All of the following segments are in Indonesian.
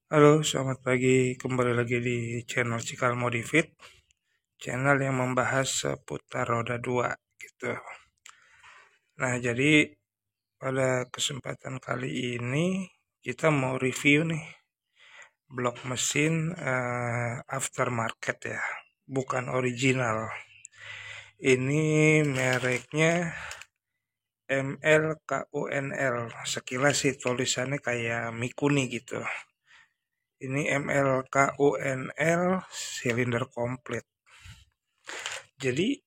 Halo, selamat pagi. Kembali lagi di channel Cikal Modifit, channel yang membahas seputar roda 2 gitu. Nah, jadi pada kesempatan kali ini kita mau review nih blok mesin aftermarket ya, bukan original. Ini mereknya MLKUNL. Sekilas sih tulisannya kayak Mikuni gitu. Ini MLKUNL silinder komplit. Jadi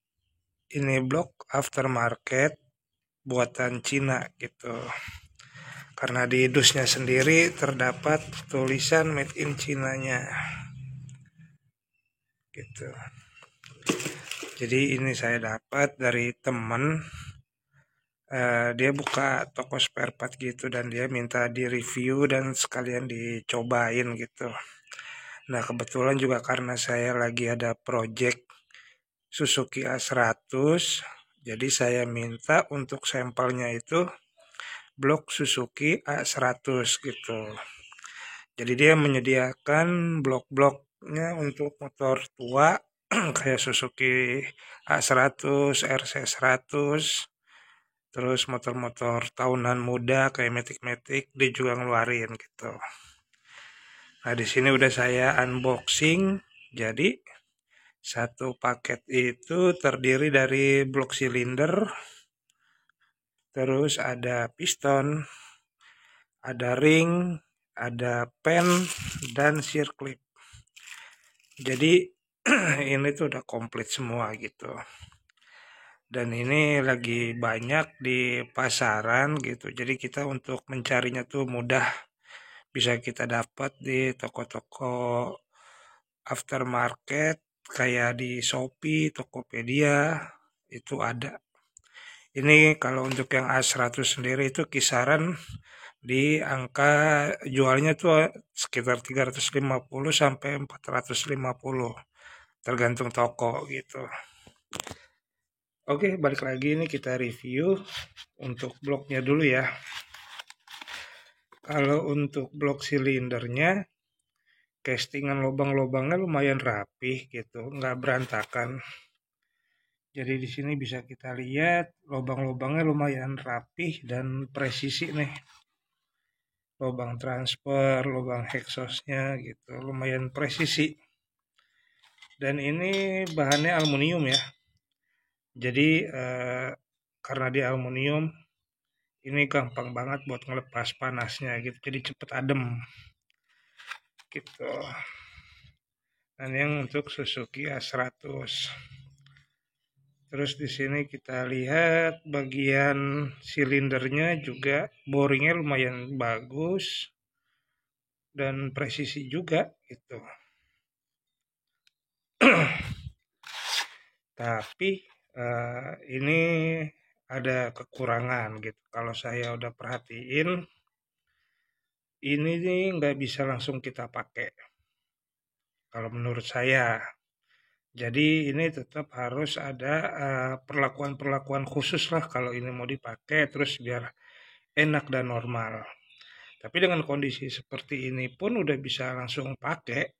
ini blok aftermarket buatan Cina gitu. Karena di dusnya sendiri terdapat tulisan made in Cina-nya gitu. Jadi ini saya dapat dari temen, dia buka toko spare part gitu dan dia minta di review dan sekalian dicobain gitu. Nah, kebetulan juga karena saya lagi ada project Suzuki A100, jadi saya minta untuk sampelnya itu blok Suzuki A100 gitu. Jadi dia menyediakan blok-bloknya untuk motor tua kayak Suzuki A100, RC100, terus motor-motor tahunan muda kayak Matic-Matic dia juga ngeluarin gitu. Nah, di sini udah saya unboxing. Jadi satu paket itu terdiri dari blok silinder, terus ada piston, ada ring, ada pen, dan circlip. Jadi ini tuh udah komplit semua gitu. Dan ini lagi banyak di pasaran gitu. Jadi kita untuk mencarinya tuh mudah. Bisa kita dapat di toko-toko aftermarket kayak di Shopee, Tokopedia itu ada. Ini kalau untuk yang A100 sendiri itu kisaran di angka jualnya tuh sekitar 350 sampai 450 tergantung toko gitu. Oke, balik lagi nih kita review untuk bloknya dulu ya. Kalau untuk blok silindernya, castingan lubang-lubangnya lumayan rapih gitu, nggak berantakan. Jadi di sini bisa kita lihat lubang-lubangnya lumayan rapih dan presisi nih. Lubang transfer, lubang exhaustnya gitu, lumayan presisi. Dan ini bahannya aluminium ya. Jadi karena dia aluminium, ini gampang banget buat ngelepas panasnya gitu. Jadi cepet adem gitu. Dan yang untuk Suzuki A100. Terus di sini kita lihat bagian silindernya juga boringnya lumayan bagus dan presisi juga gitu. Tapi ini ada kekurangan gitu. Kalau saya udah perhatiin, ini nih nggak bisa langsung kita pakai. Kalau menurut saya, jadi ini tetap harus ada perlakuan-perlakuan khusus lah kalau ini mau dipakai terus biar enak dan normal. Tapi dengan kondisi seperti ini pun udah bisa langsung pakai.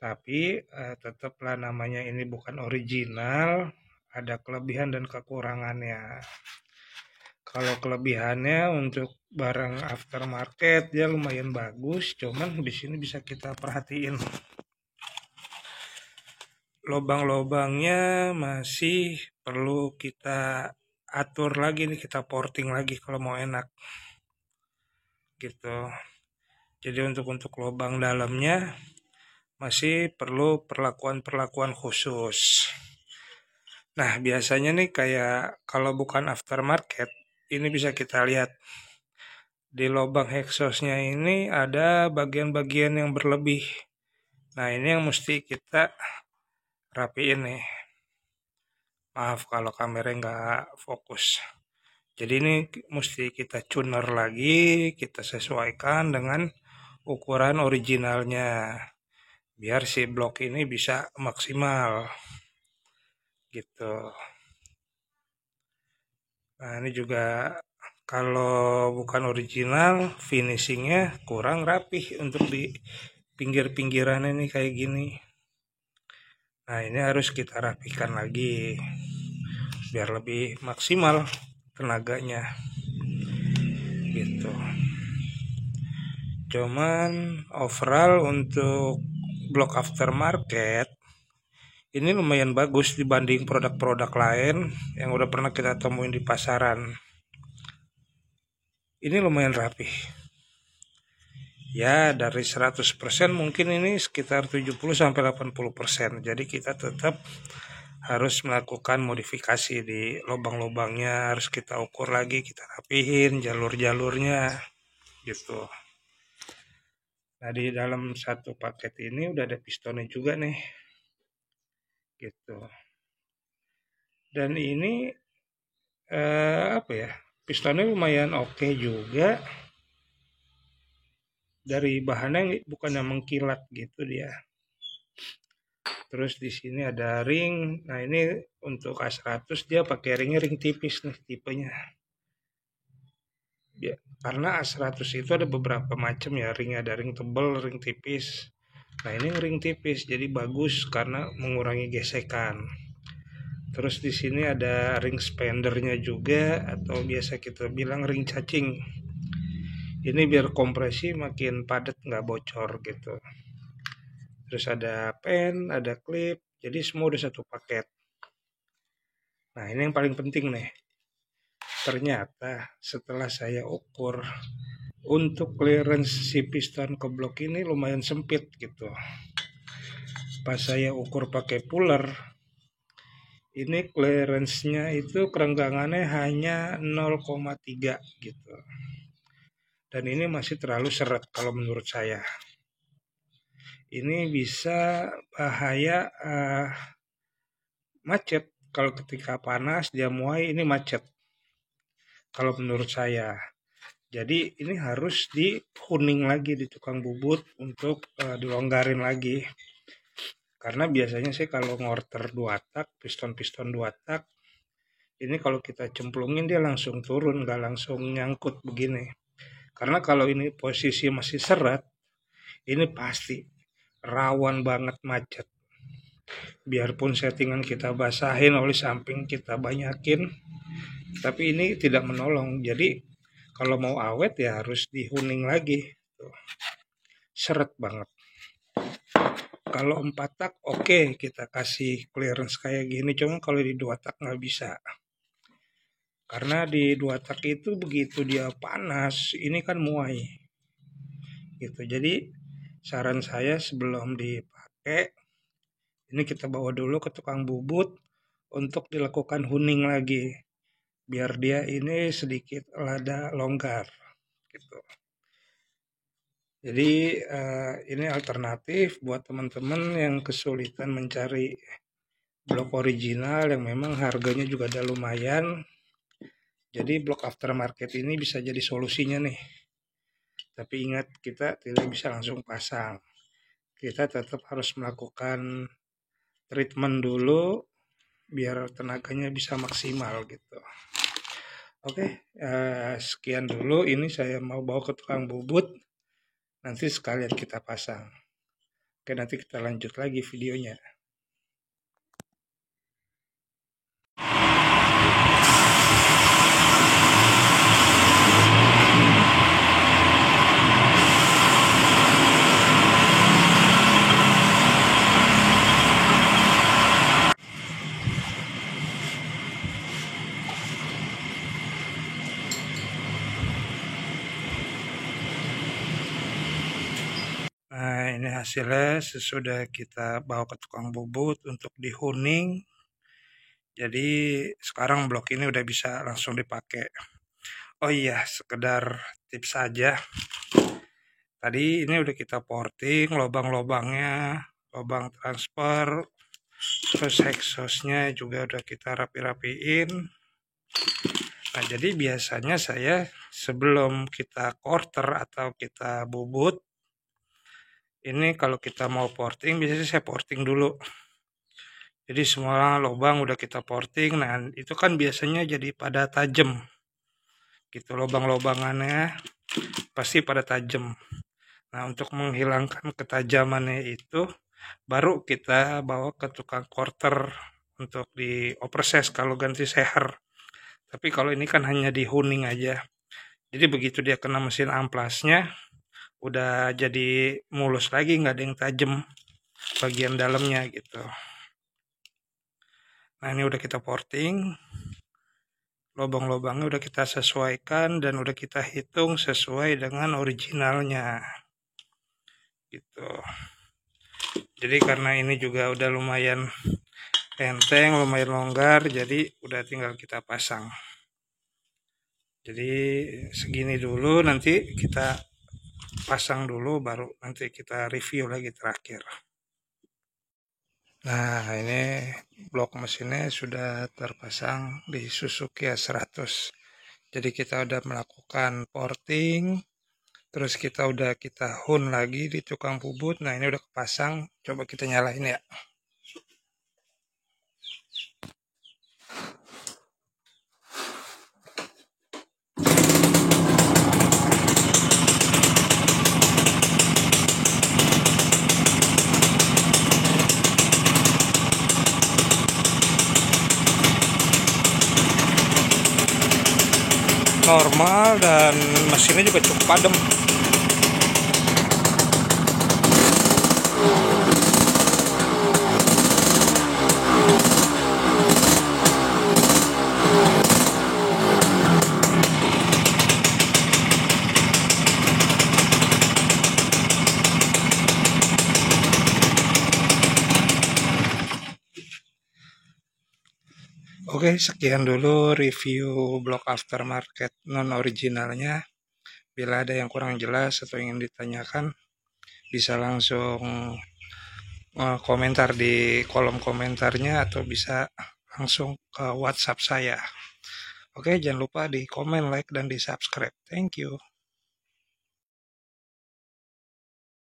Tapi tetaplah namanya ini bukan original, ada kelebihan dan kekurangannya. Kalau kelebihannya untuk barang aftermarket dia lumayan bagus, cuman di sini bisa kita perhatiin lubang-lubangnya masih perlu kita atur lagi nih, kita porting lagi kalau mau enak gitu. Jadi untuk lubang dalamnya masih perlu perlakuan-perlakuan khusus. Nah, biasanya nih kayak kalau bukan aftermarket, ini bisa kita lihat di lubang exhaustnya ini ada bagian-bagian yang berlebih. Nah, ini yang mesti kita rapiin nih. Maaf kalau kamera nggak fokus. Jadi ini mesti kita tuner lagi, kita sesuaikan dengan ukuran originalnya. Biar si blok ini bisa maksimal. Gitu. Nah, ini juga Kalau bukan original, finishingnya kurang rapih untuk di pinggir-pinggiran ini kayak gini. Nah, ini harus kita rapikan lagi biar lebih maksimal tenaganya gitu. Cuman overall untuk blok aftermarket ini lumayan bagus dibanding produk-produk lain yang udah pernah kita temuin di pasaran. Ini lumayan rapih. Ya, dari 100% mungkin ini sekitar 70-80%. Jadi kita tetap harus melakukan modifikasi di lubang-lubangnya, harus kita ukur lagi, kita rapihin jalur-jalurnya gitu. Nah, di dalam satu paket ini udah ada pistonnya juga nih. Gitu. Dan ini apa ya? Pistonnya lumayan oke juga. Dari bahannya bukan yang mengkilat gitu dia. Terus di sini ada ring. Nah, ini untuk A100 dia pakai ring tipis nih tipenya. Ya, karena A100 itu ada beberapa macam ya ring, ada ring tebal, ring tipis. Nah, ini ring tipis jadi bagus karena mengurangi gesekan. Terus di sini ada ring spendernya juga atau biasa kita bilang ring cacing. Ini biar kompresi makin padat nggak bocor gitu. Terus ada pen, ada klip, jadi semua udah satu paket. Nah, ini yang paling penting nih. Ternyata setelah saya ukur untuk clearance si piston ke blok ini lumayan sempit gitu. Pas saya ukur pakai puller, ini clearance-nya itu kerenggangannya hanya 0,3 gitu. Dan ini masih terlalu seret kalau menurut saya. Ini bisa bahaya macet. Kalau ketika panas dia muai, ini macet. Kalau menurut saya. Jadi ini harus dihuning lagi di tukang bubut untuk dilonggarin lagi. Karena biasanya sih kalau ngorter 2 tak, piston-piston 2 tak, ini kalau kita cemplungin dia langsung turun, nggak langsung nyangkut begini. Karena kalau ini posisi masih seret, ini pasti rawan banget macet. Biarpun settingan kita basahin, oli samping kita banyakin, tapi ini tidak menolong. Jadi kalau mau awet ya harus dihuning lagi. Seret banget. Kalau 4 tak oke, kita kasih clearance kayak gini, cuma kalau di 2 tak nggak bisa. Karena di 2 tak itu begitu dia panas, ini kan muai. Gitu. Jadi saran saya sebelum dipakai, ini kita bawa dulu ke tukang bubut untuk dilakukan huning lagi. Biar dia ini sedikit rada longgar. Gitu. Jadi ini alternatif buat teman-teman yang kesulitan mencari blok original yang memang harganya juga ada lumayan. Jadi blok aftermarket ini bisa jadi solusinya nih. Tapi ingat kita tidak bisa langsung pasang. Kita tetap harus melakukan treatment dulu biar tenaganya bisa maksimal gitu. Oke, sekian dulu. Ini saya mau bawa ke tukang bubut. Nanti sekalian kita pasang. Oke, nanti kita lanjut lagi videonya. Nah, ini hasilnya sesudah kita bawa ke tukang bubut untuk dihuning. Jadi sekarang blok ini udah bisa langsung dipakai. Oh iya, sekedar tips saja. Tadi ini udah kita porting lubang-lubangnya, lubang transfer, terus exhaustnya juga udah kita rapi-rapiin. Nah, jadi biasanya saya sebelum kita quarter atau kita bubut, ini kalau kita mau porting, biasanya saya porting dulu. Jadi semua lubang udah kita porting, nah itu kan biasanya jadi pada tajam. gitu. Lubang-lubangannya pasti pada tajam. Nah, untuk menghilangkan ketajamannya itu baru kita bawa ke tukang quarter untuk di operses kalau ganti seher. Tapi kalau ini kan hanya dihuning aja. Jadi begitu dia kena mesin amplasnya, udah jadi mulus lagi, nggak ada yang tajam bagian dalamnya gitu. Nah, ini udah kita porting, lubang-lubangnya udah kita sesuaikan dan udah kita hitung sesuai dengan originalnya gitu. Jadi karena ini juga udah lumayan enteng, lumayan longgar, jadi udah tinggal kita pasang. Jadi segini dulu, nanti kita pasang dulu, baru nanti kita review lagi terakhir. Nah, ini blok mesinnya sudah terpasang di Suzuki S100. Jadi kita udah melakukan porting, terus kita hun lagi di tukang puput. Nah, ini udah kepasang, coba kita nyalain ya. Normal dan mesinnya juga cukup padam. Oke, sekian dulu review blok aftermarket non originalnya. Bila ada yang kurang jelas atau ingin ditanyakan, bisa langsung komentar di kolom komentarnya atau bisa langsung ke WhatsApp saya. Oke, jangan lupa di komen, like, dan di subscribe. Thank you.